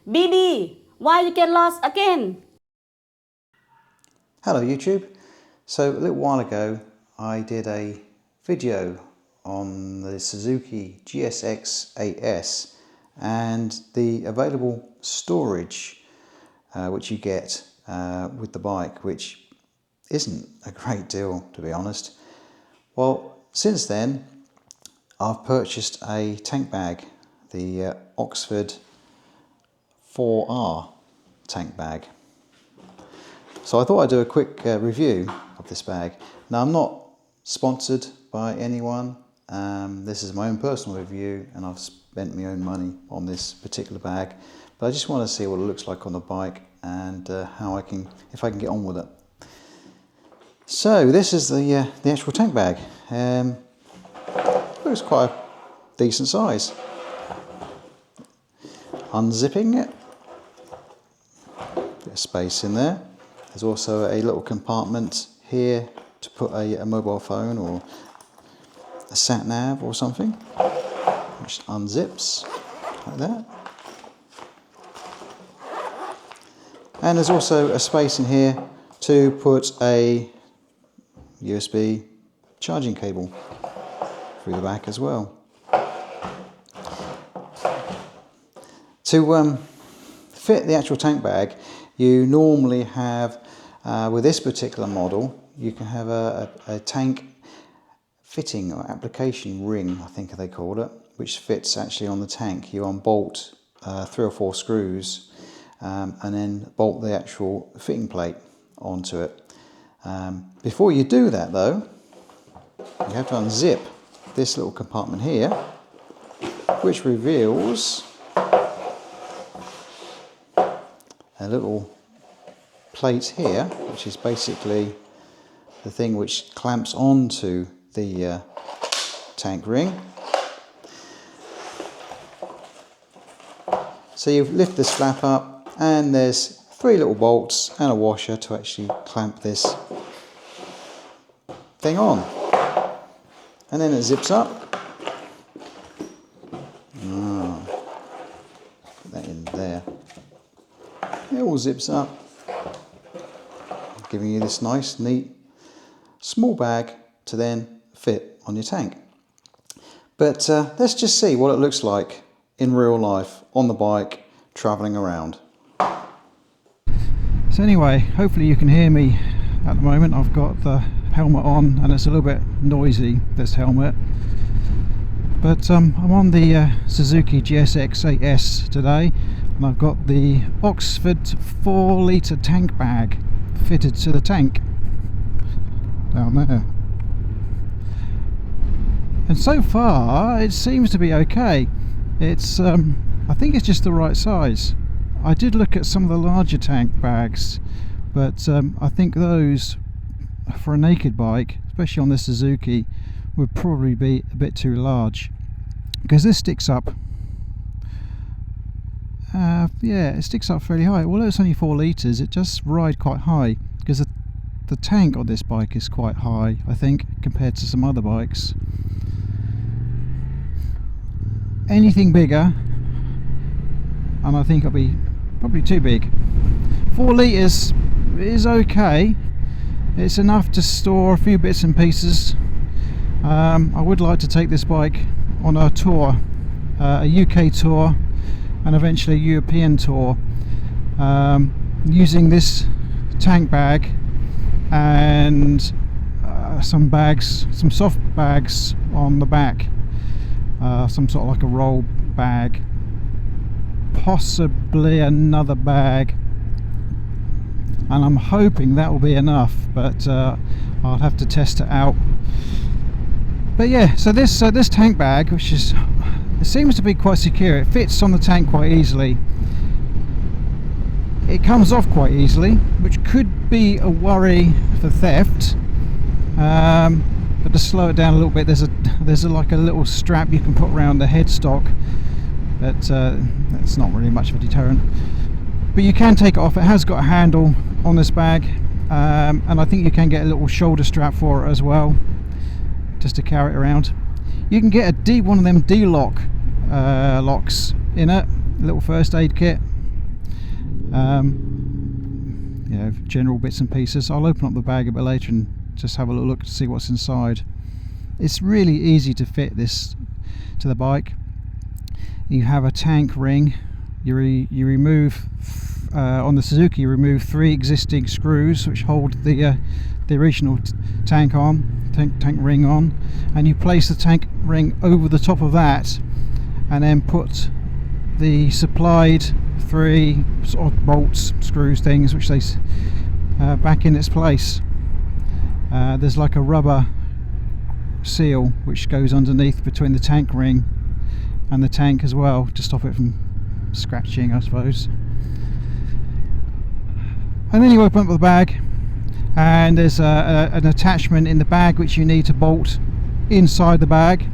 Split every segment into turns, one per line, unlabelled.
BB, why you get lost again?
Hello YouTube. So a little while ago I did a video on the Suzuki GSX8S and the available storage which you get with the bike, which isn't a great deal, to be honest. Well, since then I've purchased a tank bag, the Oxford 4R tank bag. So I thought I'd do a quick review of this bag. Now, I'm not sponsored by anyone. This is my own personal review and I've spent my own money on this particular bag. But I just want to see what it looks like on the bike and how I can, if I can get on with it. So this is the actual tank bag. Looks quite a decent size. Unzipping it, bit of space in there. There's also a little compartment here to put a mobile phone or a sat nav or something, which unzips like that. And there's also a space in here to put a USB charging cable through the back as well. To fit the actual tank bag, you normally have, with this particular model, you can have a tank fitting or application ring, I think they called it, which fits actually on the tank. You unbolt 3 or 4 screws and then bolt the actual fitting plate onto it. Before you do that though, you have to unzip this little compartment here, which reveals a little plate here, which is basically the thing which clamps onto the tank ring. So you lift this flap up and there's 3 little bolts and a washer to actually clamp this thing on. And then it zips up. Put that in there. It all zips up, giving you this nice, neat, small bag to then fit on your tank. But let's just see what it looks like in real life on the bike, travelling around. So anyway, hopefully you can hear me at the moment. I've got the helmet on and it's a little bit noisy, this helmet. But I'm on the Suzuki GSX8S today, and I've got the Oxford 4-litre tank bag fitted to the tank down there. And so far it seems to be okay. It's I think it's just the right size. I did look at some of the larger tank bags, but I think those for a naked bike, especially on the Suzuki, would probably be a bit too large, because this sticks up. Yeah, it sticks up fairly high. Although it's only 4 litres, it does ride quite high, because the tank on this bike is quite high, I think, compared to some other bikes. Anything bigger, and I think it'll be probably too big. 4 litres is okay. It's enough to store a few bits and pieces. I would like to take this bike on a tour, a UK tour and eventually a European tour, using this tank bag and some bags, some soft bags on the back, some sort of like a roll bag, possibly another bag, and I'm hoping that will be enough, but I'll have to test it out. But yeah, so this tank bag, which is, it seems to be quite secure. It fits on the tank quite easily. It comes off quite easily, which could be a worry for theft. But to slow it down a little bit, there's like a little strap you can put around the headstock. But that's not really much of a deterrent. But you can take it off. It has got a handle on this bag, and I think you can get a little shoulder strap for it as well, just to carry it around. You can get one of them D-lock locks in it, a little first aid kit. You know, general bits and pieces. I'll open up the bag a bit later and just have a little look to see what's inside. It's really easy to fit this to the bike. You have a tank ring. You remove on the Suzuki, you remove 3 existing screws which hold the original tank ring on, and you place the tank ring over the top of that, and then put the supplied 3 sort of bolts, screws things, which they back in its place. There's like a rubber seal which goes underneath between the tank ring and the tank as well, to stop it from scratching, I suppose. And then you open up the bag, and there's an attachment in the bag which you need to bolt inside the bag.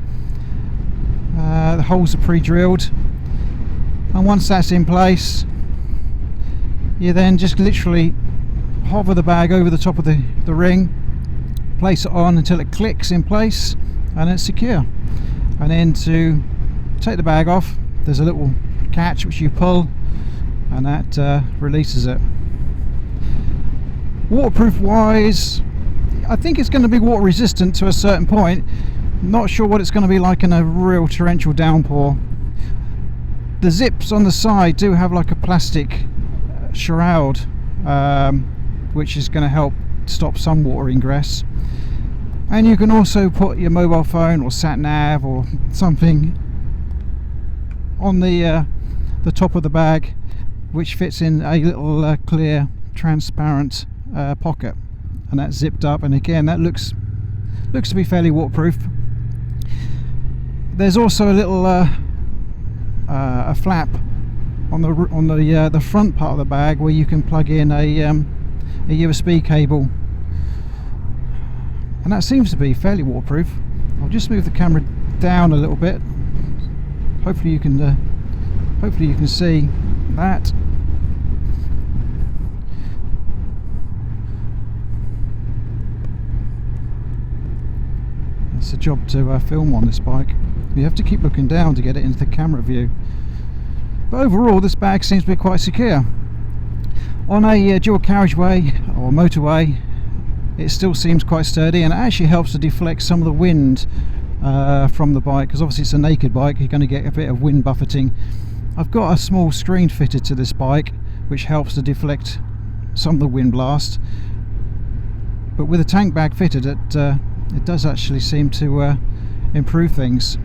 The holes are pre-drilled, and once that's in place, you then just literally hover the bag over the top of the ring, place it on until it clicks in place, and it's secure. And then to take the bag off, there's a little catch which you pull, and that releases it. Waterproof wise, I think it's going to be water resistant to a certain point. Not sure what it's going to be like in a real torrential downpour. The zips on the side do have like a plastic shroud, which is going to help stop some water ingress. And you can also put your mobile phone or sat nav or something on the top of the bag, which fits in a little clear transparent pocket, and that's zipped up, and again that looks to be fairly waterproof. There's also a little a flap on the front part of the bag where you can plug in a USB cable, and that seems to be fairly waterproof. I'll just move the camera down a little bit. Hopefully you can see that. It's a job to film on this bike. You have to keep looking down to get it into the camera view. But overall, this bag seems to be quite secure. On a dual carriageway or motorway, it still seems quite sturdy, and it actually helps to deflect some of the wind from the bike, because obviously it's a naked bike, you're going to get a bit of wind buffeting. I've got a small screen fitted to this bike which helps to deflect some of the wind blast, but with a tank bag fitted, it does actually seem to improve things.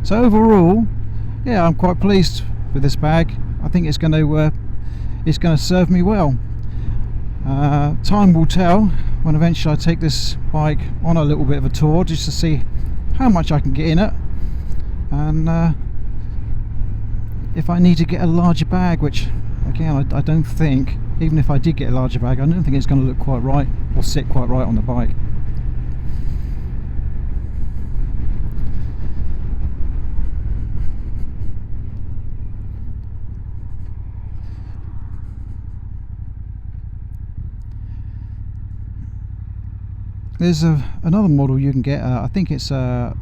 So overall, yeah, I'm quite pleased with this bag. I think it's going to serve me well. Time will tell when eventually I take this bike on a little bit of a tour, just to see how much I can get in it, and if I need to get a larger bag, which again I don't think, even if I did get a larger bag, I don't think it's going to look quite right or sit quite right on the bike. There's another model you can get. I think it's the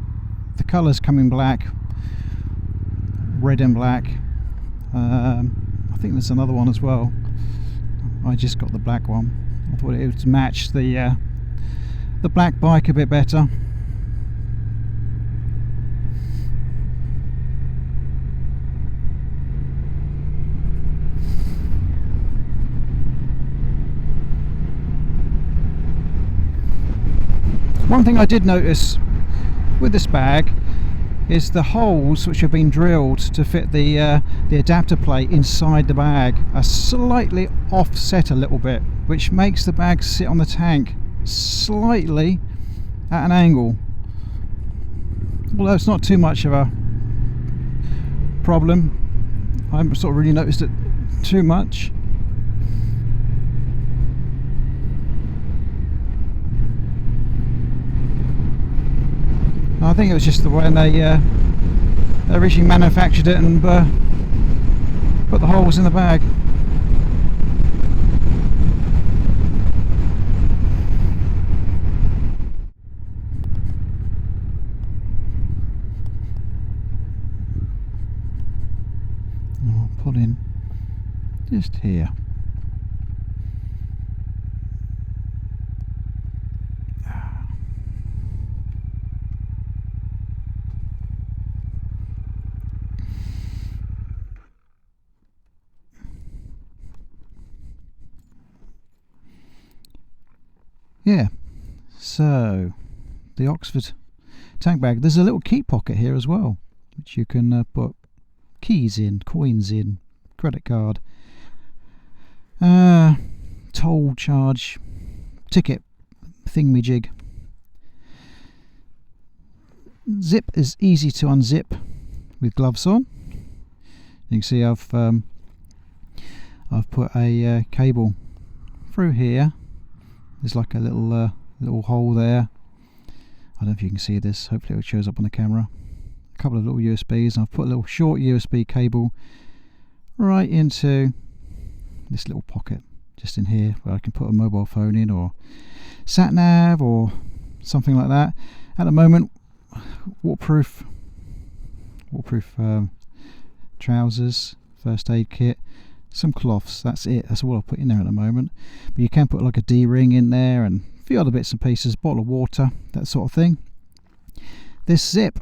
colours come in black, red and black. I think there's another one as well. I just got the black one. I thought it would match the black bike a bit better. One thing I did notice with this bag is the holes which have been drilled to fit the adapter plate inside the bag are slightly offset a little bit, which makes the bag sit on the tank slightly at an angle. Although it's not too much of a problem, I haven't sort of really noticed it too much. I think it was just the way they originally manufactured it and put the holes in the bag. I'll pull in just here. Yeah, so the Oxford tank bag. There's a little key pocket here as well, which you can put keys in, coins in, credit card, toll charge, ticket, thingamajig. Zip is easy to unzip with gloves on. You can see I've put a cable through here. There's like a little hole there. I don't know if you can see this, hopefully it shows up on the camera. A couple of little USBs, and I've put a little short USB cable right into this little pocket just in here, where I can put a mobile phone in, or sat nav, or something like that. At the moment, waterproof trousers, first aid kit, some cloths, that's it, that's all I'll put in there at the moment. But you can put like a D-ring in there and a few other bits and pieces, bottle of water, that sort of thing. This zip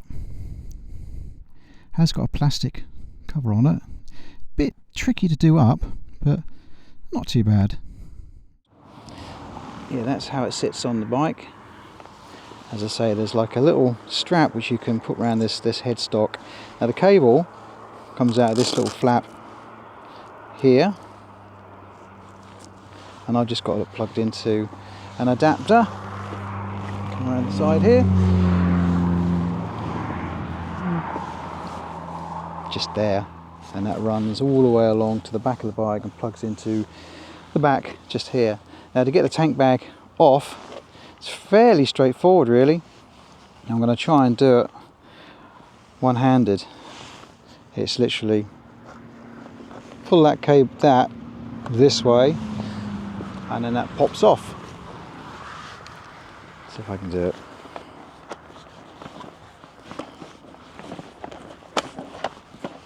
has got a plastic cover on it. Bit tricky to do up, but not too bad. Yeah, that's how it sits on the bike. As I say, there's like a little strap which you can put around this headstock. Now the cable comes out of this little flap here, and I've just got it plugged into an adapter. Come around the side here, just there, and that runs all the way along to the back of the bike and plugs into the back just here. Now to get the tank bag off, it's fairly straightforward really. I'm going to try and do it one-handed. It's literally pull that cable this way, and then that pops off. See if I can do it.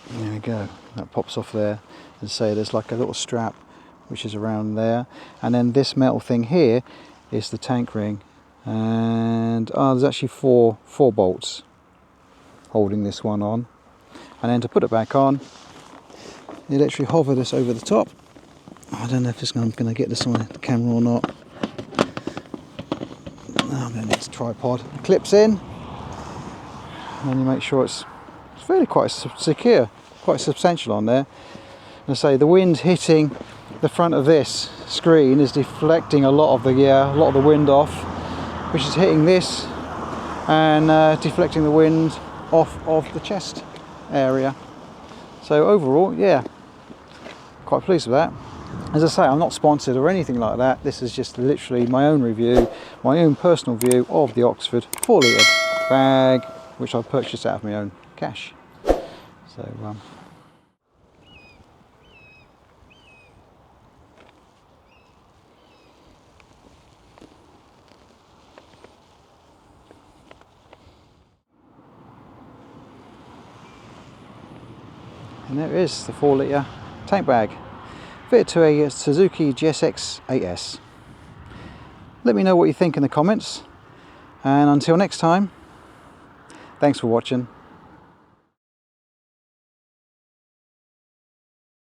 There we go, that pops off there. And say there's like a little strap which is around there, and then this metal thing here is the tank ring, and there's actually four bolts holding this one on. And then to put it back on, you literally hover this over the top. I don't know if I'm going to get this on the camera or not. I'm going to need a tripod. It clips in, and then you make sure it's fairly quite secure, quite substantial on there. And I say the wind hitting the front of this screen is deflecting a lot of the wind off, which is hitting this and deflecting the wind off of the chest area. So overall, yeah, quite pleased with that. As I say, I'm not sponsored or anything like that. This is just literally my own review, my own personal view of the Oxford 4-litre bag, which I purchased out of my own cash. So and there it is, the 4-litre tank bag, fitted to a Suzuki GSX8S. Let me know what you think in the comments, and until next time, thanks for watching.